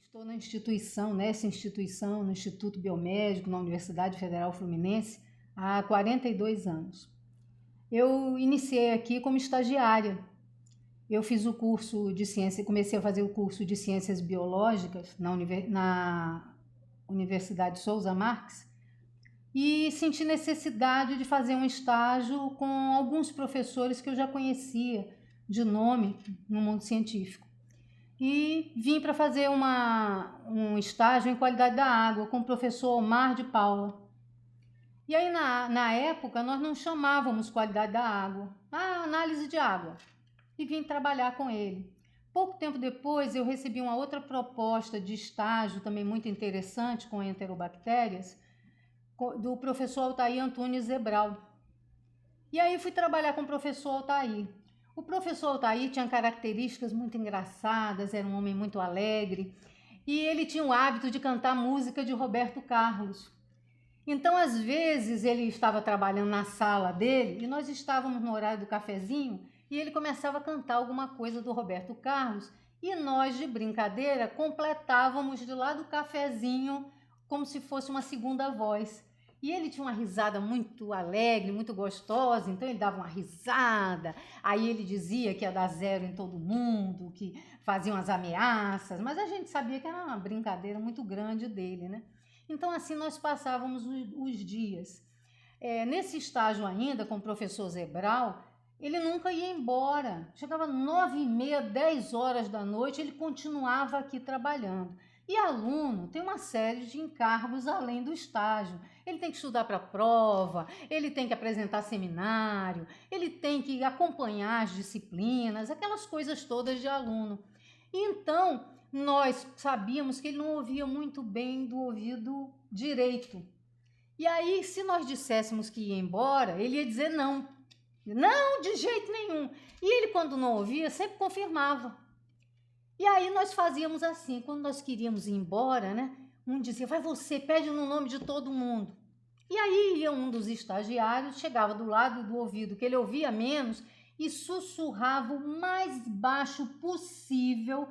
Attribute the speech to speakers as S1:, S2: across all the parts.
S1: estou na instituição, nessa instituição, no Instituto Biomédico, na Universidade Federal Fluminense, há 42 anos. Eu iniciei aqui como estagiária. Eu fiz o curso de ciência, comecei a fazer o curso de ciências biológicas na Universidade Souza Marques e senti necessidade de fazer um estágio com alguns professores que eu já conhecia de nome no mundo científico. E vim para fazer um estágio em qualidade da água com o professor Omar de Paula. E aí, na época, nós não chamávamos qualidade da água, análise de água. E vim trabalhar com ele. Pouco tempo depois, eu recebi uma outra proposta de estágio, também muito interessante, com enterobactérias, do professor Altair Antunes Zebral. E aí fui trabalhar com o professor Altair. O professor Altair tinha características muito engraçadas, era um homem muito alegre, e ele tinha o hábito de cantar música de Roberto Carlos. Então, às vezes, ele estava trabalhando na sala dele, e nós estávamos no horário do cafezinho, e ele começava a cantar alguma coisa do Roberto Carlos, e nós, de brincadeira, completávamos de lá do cafezinho como se fosse uma segunda voz. E ele tinha uma risada muito alegre, muito gostosa, então ele dava uma risada, aí ele dizia que ia dar zero em todo mundo, que fazia umas ameaças, mas a gente sabia que era uma brincadeira muito grande dele, né? Então assim nós passávamos os dias. Nesse estágio ainda com o professor Zebral, ele nunca ia embora, chegava 9h30, 10 horas da noite, ele continuava aqui trabalhando. E aluno tem uma série de encargos além do estágio. Ele tem que estudar para a prova, ele tem que apresentar seminário, ele tem que acompanhar as disciplinas, aquelas coisas todas de aluno. E então, nós sabíamos que ele não ouvia muito bem do ouvido direito. E aí, se nós disséssemos que ia embora, ele ia dizer não. Não, de jeito nenhum. E ele, quando não ouvia, sempre confirmava. E aí nós fazíamos assim, quando nós queríamos ir embora, né? Um dizia, vai você, pede no nome de todo mundo. E aí ia um dos estagiários, chegava do lado do ouvido, que ele ouvia menos, e sussurrava o mais baixo possível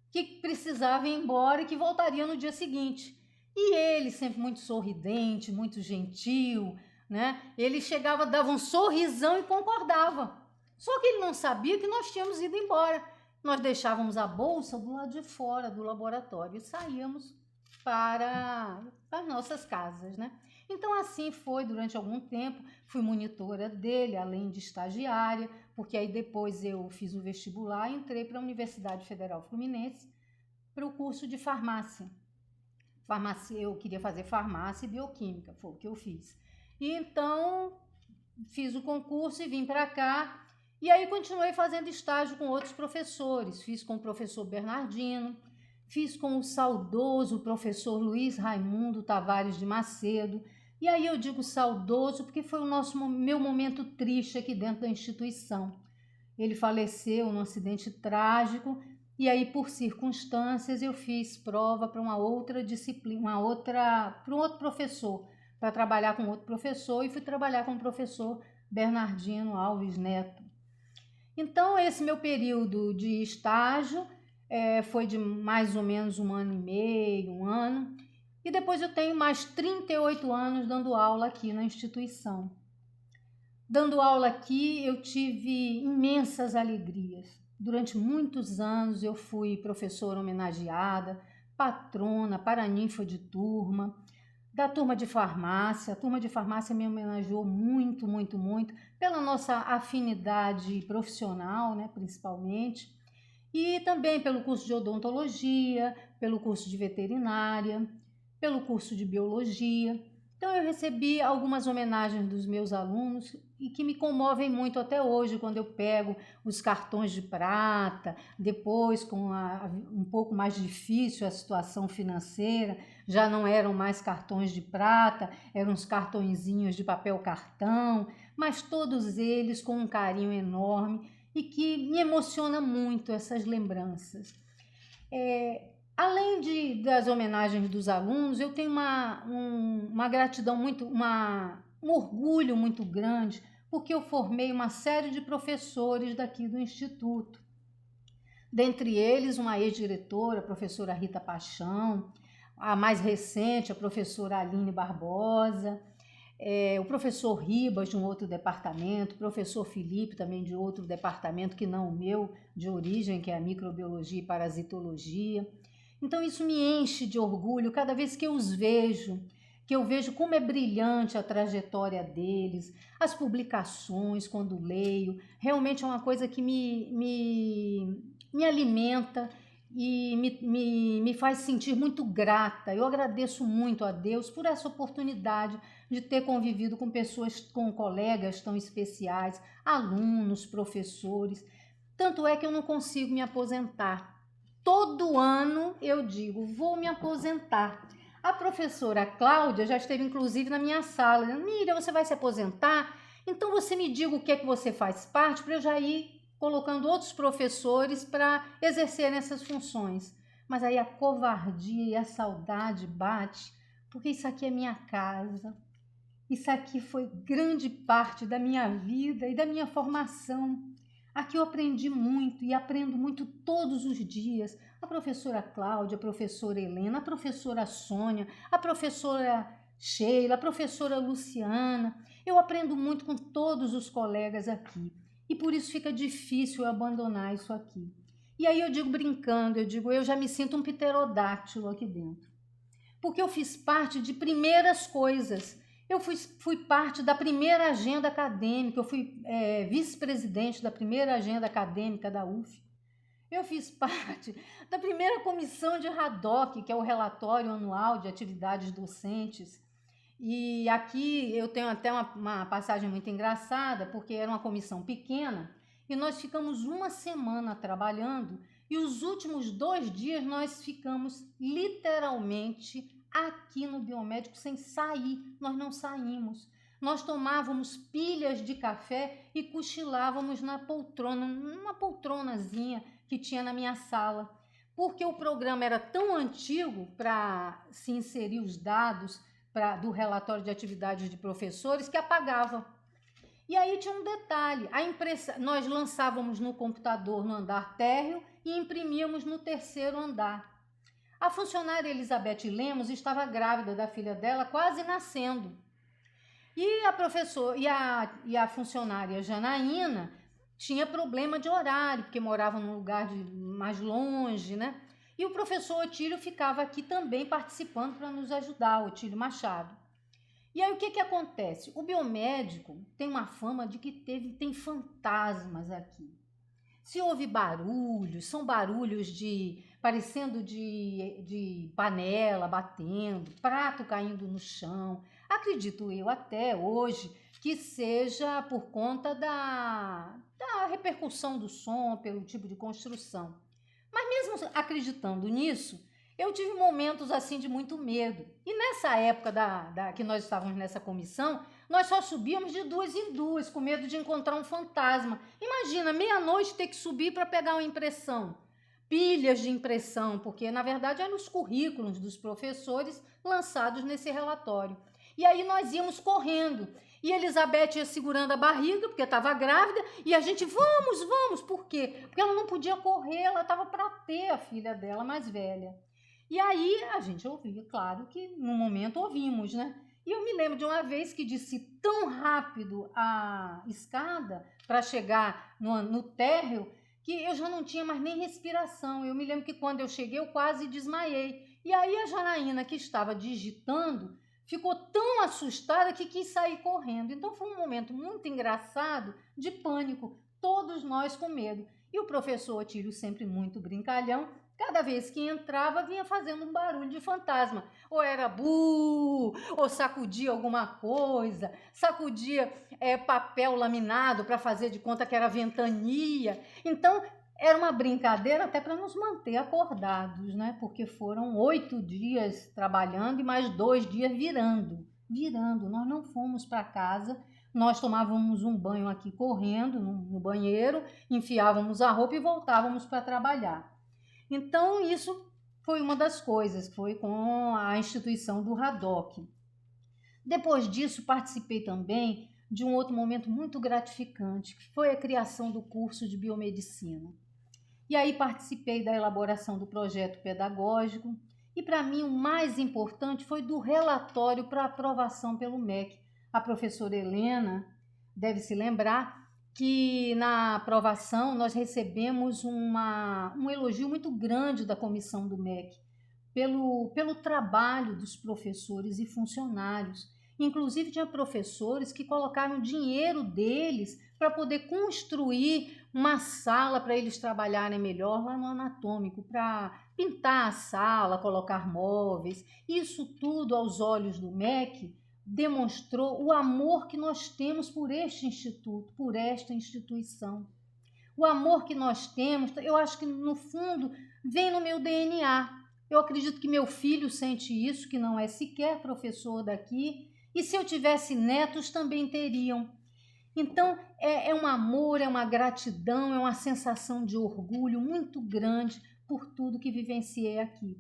S1: que precisava ir embora e que voltaria no dia seguinte. E ele, sempre muito sorridente, muito gentil, né? Ele chegava, dava um sorrisão e concordava. Só que ele não sabia que nós tínhamos ido embora. Nós deixávamos a bolsa do lado de fora do laboratório e saíamos para as nossas casas, né? Então assim foi durante algum tempo, fui monitora dele, além de estagiária, porque aí depois eu fiz o vestibular e entrei para a Universidade Federal Fluminense para o curso de farmácia. Eu queria fazer farmácia e bioquímica, foi o que eu fiz. E então fiz o concurso e vim para cá. E aí continuei fazendo estágio com outros professores, fiz com o professor Bernardino, fiz com o saudoso professor Luiz Raimundo Tavares de Macedo, e aí eu digo saudoso porque foi meu momento triste aqui dentro da instituição. Ele faleceu num acidente trágico, e aí por circunstâncias eu fiz prova para uma outra disciplina, para um outro professor, para trabalhar com outro professor, e fui trabalhar com o professor Bernardino Alves Neto. Então, esse meu período de estágio foi de mais ou menos 1 ano e meio, 1 ano. E depois eu tenho mais 38 anos dando aula aqui na instituição. Dando aula aqui, eu tive imensas alegrias. Durante muitos anos eu fui professora homenageada, patrona, paraninfa de turma, da turma de farmácia. A turma de farmácia me homenageou muito, muito, muito, pela nossa afinidade profissional, né, principalmente, e também pelo curso de odontologia, pelo curso de veterinária, pelo curso de biologia. Então eu recebi algumas homenagens dos meus alunos e que me comovem muito até hoje, quando eu pego os cartões de prata, depois com um pouco mais difícil a situação financeira, já não eram mais cartões de prata, eram uns cartõezinhos de papel cartão, mas todos eles com um carinho enorme e que me emociona muito essas lembranças. Além das homenagens dos alunos, eu tenho uma gratidão muito, um orgulho muito grande, porque eu formei uma série de professores daqui do Instituto. Dentre eles, uma ex-diretora, a professora Rita Paixão, a mais recente, a professora Aline Barbosa, o professor Ribas, de um outro departamento, o professor Felipe, também de outro departamento, que não o meu, de origem, que é a microbiologia e parasitologia. Então, isso me enche de orgulho cada vez que eu os vejo, que eu vejo como é brilhante a trajetória deles, as publicações, quando leio, realmente é uma coisa que me alimenta e me faz sentir muito grata. Eu agradeço muito a Deus por essa oportunidade de ter convivido com pessoas, com colegas tão especiais, alunos, professores. Tanto é que eu não consigo me aposentar. Todo ano eu digo, vou me aposentar. A professora Cláudia já esteve inclusive na minha sala. Miriam, você vai se aposentar? Então você me diga o que é que você faz parte para eu já ir colocando outros professores para exercerem essas funções. Mas aí a covardia e a saudade bate, porque isso aqui é minha casa. Isso aqui foi grande parte da minha vida e da minha formação. Aqui eu aprendi muito e aprendo muito todos os dias. A professora Cláudia, a professora Helena, a professora Sônia, a professora Sheila, a professora Luciana. Eu aprendo muito com todos os colegas aqui. E por isso fica difícil eu abandonar isso aqui. E aí eu digo brincando, eu já me sinto um pterodáctilo aqui dentro. Porque eu fiz parte de primeiras coisas. Eu fui parte da primeira agenda acadêmica, eu fui vice-presidente da primeira agenda acadêmica da UF. Eu fiz parte da primeira comissão de RADOC, que é o relatório anual de atividades docentes. E aqui eu tenho até uma passagem muito engraçada, porque era uma comissão pequena, e nós ficamos uma semana trabalhando, e os últimos 2 dias nós ficamos literalmente aqui no biomédico sem sair, nós não saímos. Nós tomávamos pilhas de café e cochilávamos na poltrona, numa poltronazinha que tinha na minha sala, porque o programa era tão antigo para se inserir os dados do relatório de atividades de professores que apagava. E aí tinha um detalhe, nós lançávamos no computador no andar térreo e imprimíamos no 3º andar. A funcionária Elizabeth Lemos estava grávida da filha dela, quase nascendo. E a professora e a funcionária Janaína tinha problema de horário, porque morava num lugar mais longe, né? E o professor Otílio ficava aqui também participando para nos ajudar, Otílio Machado. E aí o que acontece? O biomédico tem uma fama de que tem fantasmas aqui. Se houve barulhos, são barulhos parecendo de panela batendo, prato caindo no chão. Acredito eu até hoje que seja por conta da repercussão do som pelo tipo de construção. Mas mesmo acreditando nisso, eu tive momentos assim de muito medo. E nessa época que nós estávamos nessa comissão, nós só subíamos de 2 em 2, com medo de encontrar um fantasma. Imagina, meia-noite ter que subir para pegar uma impressão. Pilhas de impressão, porque na verdade eram os currículos dos professores lançados nesse relatório. E aí nós íamos correndo. E Elizabeth ia segurando a barriga, porque estava grávida, e a gente, vamos, por quê? Porque ela não podia correr, ela estava para ter a filha dela mais velha. E aí a gente ouvia, claro que no momento ouvimos, né? E eu me lembro de uma vez que desci tão rápido a escada para chegar no térreo que eu já não tinha mais nem respiração. Eu me lembro que quando eu cheguei eu quase desmaiei. E aí a Janaína, que estava digitando, ficou tão assustada que quis sair correndo. Então foi um momento muito engraçado de pânico, todos nós com medo. E o professor Otílio, sempre muito brincalhão, cada vez que entrava, vinha fazendo um barulho de fantasma. Ou era bu, ou sacudia alguma coisa, sacudia papel laminado para fazer de conta que era ventania. Então, era uma brincadeira até para nos manter acordados, né? Porque foram 8 dias trabalhando e mais 2 dias virando. Nós não fomos para casa, nós tomávamos um banho aqui correndo no banheiro, enfiávamos a roupa e voltávamos para trabalhar. Então, isso foi uma das coisas, foi com a instituição do RADOC. Depois disso, participei também de um outro momento muito gratificante, que foi a criação do curso de biomedicina. E aí participei da elaboração do projeto pedagógico. E para mim o mais importante foi do relatório para aprovação pelo MEC. A professora Helena deve se lembrar que na aprovação nós recebemos um elogio muito grande da comissão do MEC pelo trabalho dos professores e funcionários. Inclusive, tinha professores que colocaram dinheiro deles para poder construir uma sala para eles trabalharem melhor lá no anatômico, para pintar a sala, colocar móveis. Isso tudo, aos olhos do MEC, demonstrou o amor que nós temos por este instituto, por esta instituição. O amor que nós temos, eu acho que no fundo vem no meu DNA. Eu acredito que meu filho sente isso, que não é sequer professor daqui, e se eu tivesse netos também teriam. Então, é um amor, é uma gratidão, é uma sensação de orgulho muito grande por tudo que vivenciei aqui.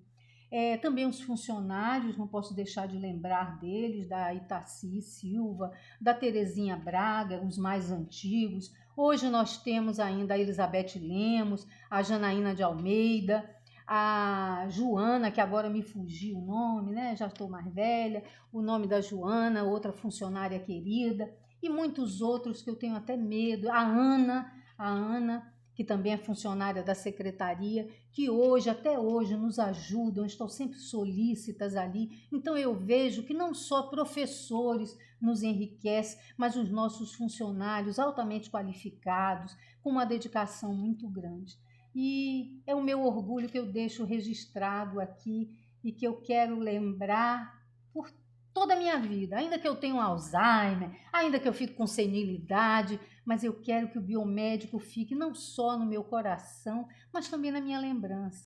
S1: Também os funcionários, não posso deixar de lembrar deles, da Itaci Silva, da Terezinha Braga, os mais antigos. Hoje nós temos ainda a Elizabeth Lemos, a Janaína de Almeida, a Joana, que agora me fugiu o nome, né? Já estou mais velha, o nome da Joana, outra funcionária querida, e muitos outros que eu tenho até medo, a Ana, que também é funcionária da secretaria, que hoje, até hoje, nos ajudam, estão sempre solícitas ali. Então eu vejo que não só professores nos enriquecem, mas os nossos funcionários altamente qualificados, com uma dedicação muito grande. E é o meu orgulho que eu deixo registrado aqui e que eu quero lembrar por toda a minha vida, ainda que eu tenha um Alzheimer, ainda que eu fique com senilidade, mas eu quero que o biomédico fique não só no meu coração, mas também na minha lembrança.